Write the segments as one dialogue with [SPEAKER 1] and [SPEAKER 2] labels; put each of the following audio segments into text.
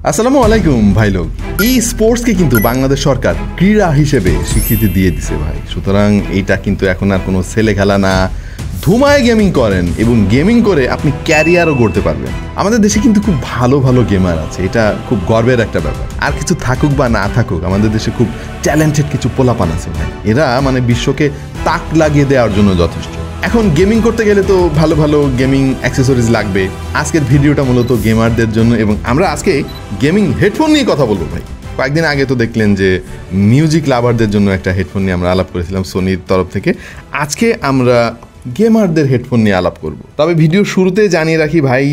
[SPEAKER 1] আসসালামু আলাইকুম ভাই লোক। এই স্পোর্টসকে কিন্তু বাংলাদেশ সরকার ক্রীড়া হিসেবে স্বীকৃতি দিয়ে দিছে ভাই। সুতরাং এইটা কিন্তু এখন আর কোনো ছেলে খেলা না, ধুমায় গেমিং করেন এবং গেমিং করে আপনি ক্যারিয়ারও গড়তে পারবেন। আমাদের দেশে কিন্তু খুব ভালো ভালো গেমার আছে, এটা খুব গর্বের একটা ব্যাপার। আর কিছু থাকুক বা না থাকুক, আমাদের দেশে খুব ট্যালেন্টেড কিছু পোলাপান আছে ভাই। এরা মানে বিশ্বকে তাক লাগিয়ে দেওয়ার জন্য যথেষ্ট। এখন গেমিং করতে গেলে তো ভালো ভালো গেমিং অ্যাক্সেসরিজ লাগবে। আজকের ভিডিওটা মূলত গেমারদের জন্য এবং আমরা আজকে গেমিং হেডফোন নিয়ে কথা বলবো ভাই। কয়েকদিন আগে তো দেখলেন যে মিউজিক লাভারদের জন্য একটা হেডফোন নিয়ে আমরা আলাপ করেছিলাম সোনির তরফ থেকে। আজকে আমরা গেমারদের হেডফোন নিয়ে আলাপ করব। তবে ভিডিও শুরুতে জানিয়ে রাখি ভাই,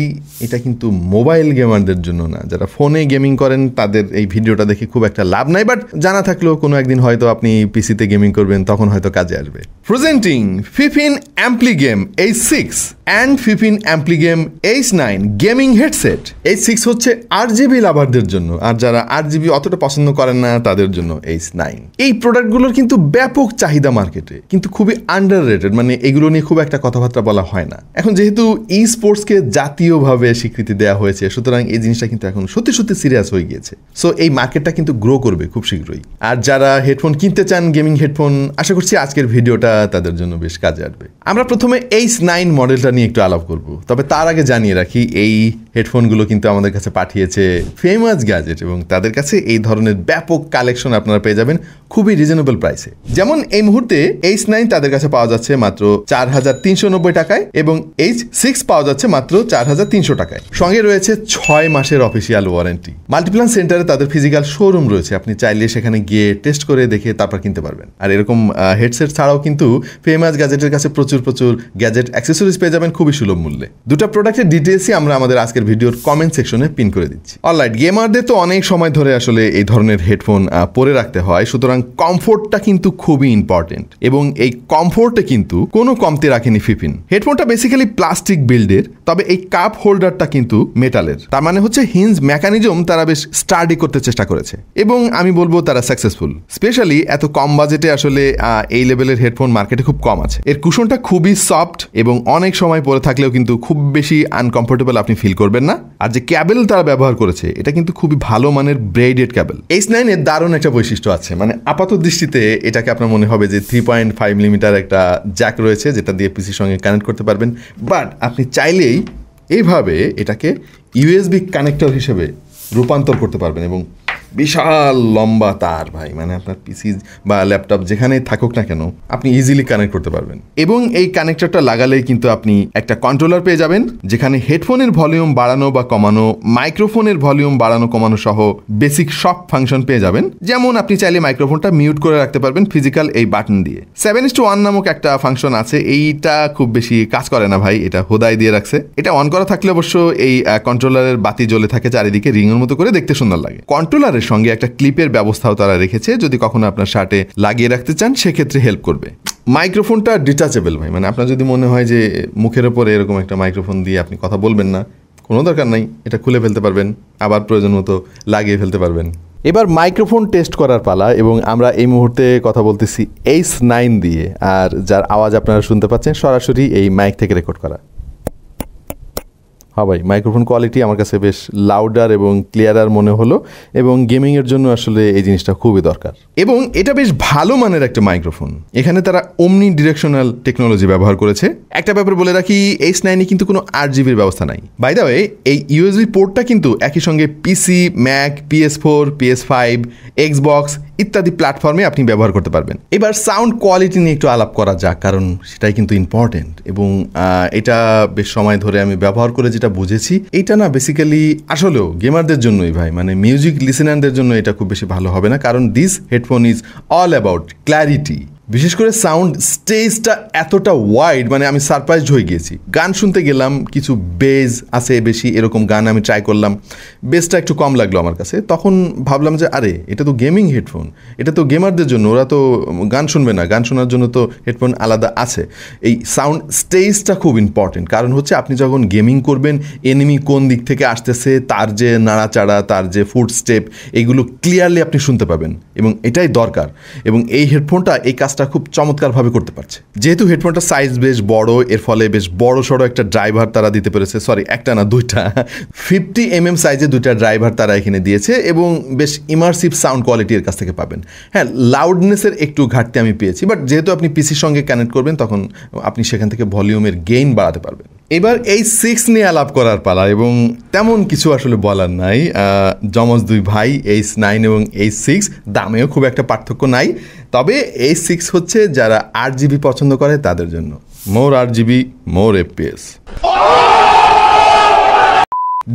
[SPEAKER 1] এটা কিন্তু মোবাইল গেমারদের জন্য না। যারা ফোনে গেমিং করেন তাদের এই ভিডিওটা দেখে খুব একটা লাভ নাই, বাট জানা থাকলেও কোনো একদিন হয়তো আপনি পিসিতে গেমিং করবেন, তখন হয়তো কাজে আসবে। Presenting Fifine Ampligame H6 and Fifine Ampligame H9 gaming headset. H6 হচ্ছে RGB লাভারদের জন্য, আর যারা RGB অতটা পছন্দ করেন না তাদের জন্য H9। এই প্রোডাক্টগুলোর কিন্তু ব্যাপক চাহিদা মার্কেটে, কিন্তু খুবই আন্ডাররেটেড। মানে এগুলো নিয়ে খুব একটা কথাবার্তা বলা হয় না। এখন যেহেতু ই স্পোর্টসকে জাতীয়ভাবে স্বীকৃতি দেওয়া হয়েছে, সুতরাং এই জিনিসটা কিন্তু এখন সত্যি সত্যি সিরিয়াস হয়ে গিয়েছে। সো এই মার্কেটটা কিন্তু গ্রো করবে খুব শীঘ্রই। আর যারা হেডফোন কিনতে চান গেমিং হেডফোন, আশা করছি আজকের ভিডিওটা তাদের জন্য বেশ কাজে আসবে। আমরা প্রথমে H9 মডেলটা নিয়ে একটু আলাপ করব। তবে তার আগে জানিয়ে রাখি, এই হেডফোনগুলো কিন্তু আমাদের কাছে পাঠিয়েছে ফেমাস গ্যাজেট এবং তাদের কাছে এই ধরনের ব্যাপক কালেকশন আপনারা পেয়ে যাবেন খুবই রিজনেবল প্রাইসে। যেমন এই মুহূর্তে H9 তাদের কাছে পাওয়া যাচ্ছে মাত্র 4,390 টাকায় এবং H6 পাওয়া যাচ্ছে মাত্র 4,300 টাকায়। সঙ্গে রয়েছে 6 মাসের অফিসিয়াল ওয়ারেন্টি। মাল্টিপ্লান সেন্টারে তাদের ফিজিক্যাল শোরুম রয়েছে, আপনি চাইলে সেখানে গিয়ে টেস্ট করে দেখে তারপর কিনতে পারবেন। আর এরকম হেডসেট ছাড়াও কিন্তু ফেমাস গ্যাজেটের কাছে প্রচুর গ্যাজেট অ্যাক্সেসরিজ পেয়ে যাবেন খুবই সুলভ মূল্যে। দুটো প্রোডাক্টের ডিটেলসই আমরা আমাদের আজকের ভিডিওর কমেন্ট সেকশনে পিন করে দিচ্ছি। অলরাইট, গেমারদের তো অনেক সময় ধরে আসলে এই ধরনের হেডফোন পরে রাখতে হয়, সুতরাং কমফোর্টটা কিন্তু খুবই ইম্পর্টেন্ট এবং এই কমফোর্টে কিন্তু কোনো কমতি রাখেনি ফিফিন। হেডফোনটা বেসিক্যালি প্লাস্টিক বিল্ডের, তবে এই কাপ হোল্ডারটা কিন্তু মেটালের। তার মানে হচ্ছে হিঞ্জ মেকানিজম তারা বেশ স্টাডি করতে চেষ্টা করেছে এবং আমি বলবো তারা সাকসেসফুল। স্পেশালি এত কম বাজেটে আসলে এই লেভেলের হেডফোন মার্কেটে খুব কম আছে। এর কুশনটা খুবই সফট এবং অনেক সময় পরে থাকলেও কিন্তু খুব বেশি আনকমফোর্টেবল আপনি ফিল করবেন না। আর যে ক্যাবেল তারা ব্যবহার করেছে এটা কিন্তু খুবই ভালো মানের ব্রেডেড ক্যাবেল। H9 এর দারুণ একটা বৈশিষ্ট্য আছে, মানে আপাত দৃষ্টিতে এটাকে আপনার মনে হবে যে 3.5 মিলিমিটার একটা জ্যাক রয়েছে যেটা দিয়ে পিসির সঙ্গে কানেক্ট করতে পারবেন, বাট আপনি চাইলেই এইভাবে এটাকে USB কানেক্টর হিসেবে রূপান্তর করতে পারবেন এবং বিশাল লম্বা তার ভাই, মানে আপনার পিসি বা ল্যাপটপ যেখানেই থাকুক না কেন আপনি ইজিলি কানেক্ট করতে পারবেন। এবং এই কানেক্টরটা লাগালেই কিন্তু আপনি একটা কন্ট্রোলার পেয়ে যাবেন যেখানে হেডফোনের ভলিউম বাড়ানো বা কমানো, মাইক্রোফোনের ভলিউম বাড়ানো কমানো সহ বেসিক সব ফাংশন পেয়ে যাবেন। যেমন আপনি চাইলে মাইক্রোফোনটা মিউট করে রাখতে পারবেন ফিজিক্যাল এই বাটন দিয়ে। 7:1 নামক একটা ফাংশন আছে, এইটা খুব বেশি কাজ করে না ভাই, এটা হোদাই দিয়ে রাখছে। এটা অন করা থাকলে অবশ্য এই কন্ট্রোলারের বাতি জ্বলে থাকে চারিদিকে, রিংয়ের মতো করে দেখতে সুন্দর লাগে। কন্ট্রোলারের সঙ্গে একটা ক্লিপের ব্যবস্থাও তারা রেখেছে, যদি কখনো আপনার শার্টে লাগিয়ে রাখতে চান সেক্ষেত্রে হেল্প করবে। মাইক্রোফোনটা ডিটাচেবল ভাই, মানে আপনার যদি মনে হয় যে মুখের ওপরে এরকম একটা মাইক্রোফোন দিয়ে আপনি কথা বলবেন না, কোনো দরকার নাই, এটা খুলে ফেলতে পারবেন, আবার প্রয়োজন মতো লাগিয়ে ফেলতে পারবেন। এবার মাইক্রোফোন টেস্ট করার পালা এবং আমরা এই মুহূর্তে কথা বলতেছি H9 দিয়ে, আর যার আওয়াজ আপনারা শুনতে পাচ্ছেন সরাসরি এই মাইক থেকে রেকর্ড করা। হ্যাঁ ভাই, মাইক্রোফোন কোয়ালিটি আমার কাছে বেশ লাউডার এবং ক্লিয়ারার মনে হলো এবং গেমিংয়ের জন্য আসলে এই জিনিসটা খুবই দরকার এবং এটা বেশ ভালো মানের একটা মাইক্রোফোন। এখানে তারা ওমনি ডিরেকশনাল টেকনোলজি ব্যবহার করেছে। একটা ব্যাপার বলে রাখি, H9 কিন্তু কোনো RGBর ব্যবস্থা নাই। বাই দ্য ওয়ে, এই USB পোর্টটা কিন্তু একই সঙ্গে পিসি, ম্যাক, PS4, PS5, Xbox ইত্যাদি প্ল্যাটফর্মে আপনি ব্যবহার করতে পারবেন। এবার সাউন্ড কোয়ালিটি নিয়ে একটু আলাপ করা যাক, কারণ সেটাই কিন্তু ইম্পর্টেন্ট এবং এটা বেশ সময় ধরে আমি ব্যবহার করে যেটা বুঝেছি, এটা না বেসিক্যালি আসলেও গেমারদের জন্যই ভাই, মানে মিউজিক লিসেনারদের জন্য এটা খুব বেশি ভালো হবে না, কারণ this headphone is all about clarity. বিশেষ করে সাউন্ড স্টেজটা এতটা ওয়াইড, মানে আমি সারপ্রাইজড হয়ে গিয়েছি। গান শুনতে গেলাম, কিছু বেজ আছে বেশি, এরকম গান আমি ট্রাই করলাম, বেসটা একটু কম লাগলো আমার কাছে। তখন ভাবলাম যে আরে এটা তো গেমিং হেডফোন, এটা তো গেমারদের জন্য, ওরা তো গান শুনবে না, গান শোনার জন্য তো হেডফোন আলাদা আছে। এই সাউন্ড স্টেজটা খুব ইম্পর্টেন্ট, কারণ হচ্ছে আপনি যখন গেমিং করবেন এনিমি কোন দিক থেকে আসতেছে, তার যে নাড়াচাড়া, তার যে ফুট স্টেপ, এগুলো ক্লিয়ারলি আপনি শুনতে পাবেন এবং এটাই দরকার। এবং এই হেডফোনটা এই কাজটা কাজটা খুব চমৎকারভাবে করতে পারছে। যেহেতু হেডফোনটার সাইজ বেশ বড়, এর ফলে বেশ বড় সড়ো একটা ড্রাইভার তারা দিতে পেরেছে, সরি একটা না দুইটা, 50mm সাইজে দুইটা ড্রাইভার তারা এখানে দিয়েছে এবং বেশ ইমার্সিভ সাউন্ড কোয়ালিটি এর কাছ থেকে পাবেন। হ্যাঁ, লাউডনেসের একটু ঘাটতি আমি পেয়েছি, বাট যেহেতু আপনি পিসির সঙ্গে কানেক্ট করবেন তখন আপনি সেখান থেকে ভলিউমের গেইন বাড়াতে পারবেন। এবার H6 নিয়ে আলাপ করার পালা, এবং তেমন কিছু আসলে বলার নাই। যমজ দুই ভাই H9 এবং H6, দামেও খুব একটা পার্থক্য নাই, তবে H6 হচ্ছে যারা 8GB পছন্দ করে তাদের জন্য। মোর 8GB মোর FPS।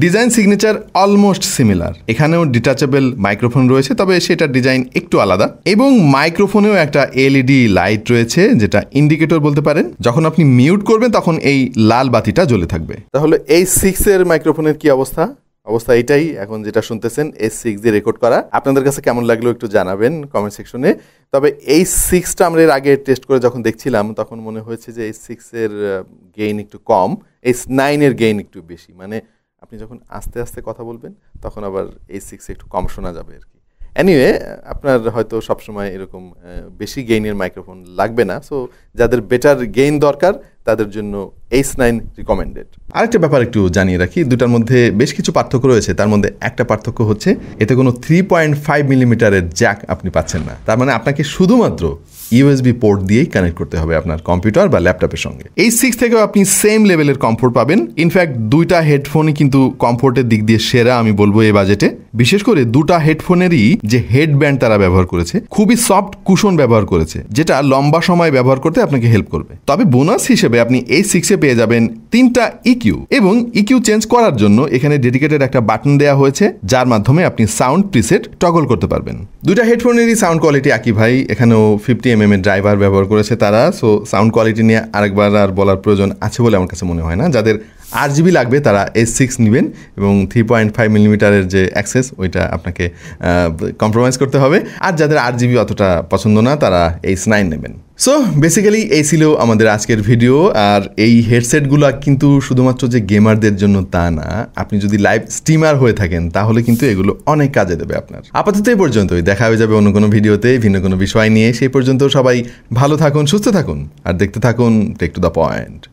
[SPEAKER 1] Design signature almost similar, এখানেও ডিটাচেবল মাইক্রোফোন রয়েছে, তবে সেটার ডিজাইন একটু আলাদা, এবং মাইক্রোফোনেও একটা এলইডি লাইট রয়েছে যেটা ইন্ডিকেটর বলতে পারেন। যখন আপনি মিউট করবেন তখন এই লাল বাতিটা জ্বলে থাকবে। তাহলে H6 এর মাইক্রোফোনের কি অবস্থা? এটাই, এখন যেটা শুনতেছেন H6 দিয়ে রেকর্ড করা। আপনাদের কাছে কেমন লাগলো একটু জানাবেন কমেন্ট সেকশনে। তবে H6টা আমরা এর আগে টেস্ট করে যখন দেখছিলাম তখন মনে হয়েছে যে H6 এর গেইন একটু কম, H9 এর গেইন একটু বেশি। মানে আপনি যখন আস্তে আস্তে কথা বলবেন তখন আবার H6 একটু কম শোনা যাবে আর কি। এনিওয়ে, আপনার হয়তো সবসময় এরকম বেশি গেইনের মাইক্রোফোন লাগবে না, সো যাদের বেটার গেইন দরকার তাদের জন্য H9 রিকমেন্ডেড। আরেকটা ব্যাপার একটু জানিয়ে রাখি, দুটার মধ্যে বেশ কিছু পার্থক্য রয়েছে। তার মধ্যে একটা পার্থক্য হচ্ছে এতে কোনো 3.5mm জ্যাক আপনি পাচ্ছেন না। তার মানে আপনাকে শুধুমাত্র USB পোর্ট দিয়েই কানেক্ট করতে হবে আপনার কম্পিউটার বা ল্যাপটপের সঙ্গে। H6 থেকেও আপনি সেম লেভেলের কমফোর্ট পাবেন। ইনফ্যাক্ট দুইটা হেডফোনই কিন্তু কমফোর্টের দিক দিয়ে সেরা আমি বলবো এই বাজেটে। বিশেষ করে দুটা হেডফোনেরই যে হেডব্যান্ড তারা ব্যবহার করেছে খুবই সফট কুশন ব্যবহার করেছে, যেটা লম্বা সময় ব্যবহার করতে আপনাকে হেল্প করবে। তবে বোনাস হিসেবে আপনি H6 এ পেয়ে যাবেন 3টা EQ, এবং EQ চেঞ্জ করার জন্য এখানে ডেডিকেটেড একটা বাটন দেওয়া হয়েছে যার মাধ্যমে আপনি সাউন্ড প্রিসেট টগল করতে পারবেন। দুইটা হেডফোনেরই সাউন্ড কোয়ালিটি একই ভাই, এখানেও 50mm এর ড্রাইভার ব্যবহার করেছে তারা। সো সাউন্ড কোয়ালিটি নিয়ে আরেকবার আর বলার প্রয়োজন আছে বলে আমার কাছে মনে হয় না। যাদের 8GB লাগবে তারা H6 নেবেন, এবং 3.5mm এর যে অ্যাক্সেস ওইটা আপনাকে কম্প্রোমাইজ করতে হবে। আর যাদের 8GB অতটা পছন্দ না তারা H9 নেবেন। সো বেসিক্যালি এই ছিল আমাদের আজকের ভিডিও। আর এই হেডসেটগুলো কিন্তু শুধুমাত্র যে গেমারদের জন্য তা না, আপনি যদি লাইভ স্ট্রিমার হয়ে থাকেন তাহলে কিন্তু এগুলো অনেক কাজে দেবে আপনার। আপাতত এই পর্যন্তই, দেখা হয়ে যাবে অন্য কোনো ভিডিওতে ভিন্ন কোনো বিষয় নিয়ে। সেই পর্যন্ত সবাই ভালো থাকুন, সুস্থ থাকুন, আর দেখতে থাকুন টেক টু দ্য পয়েন্ট।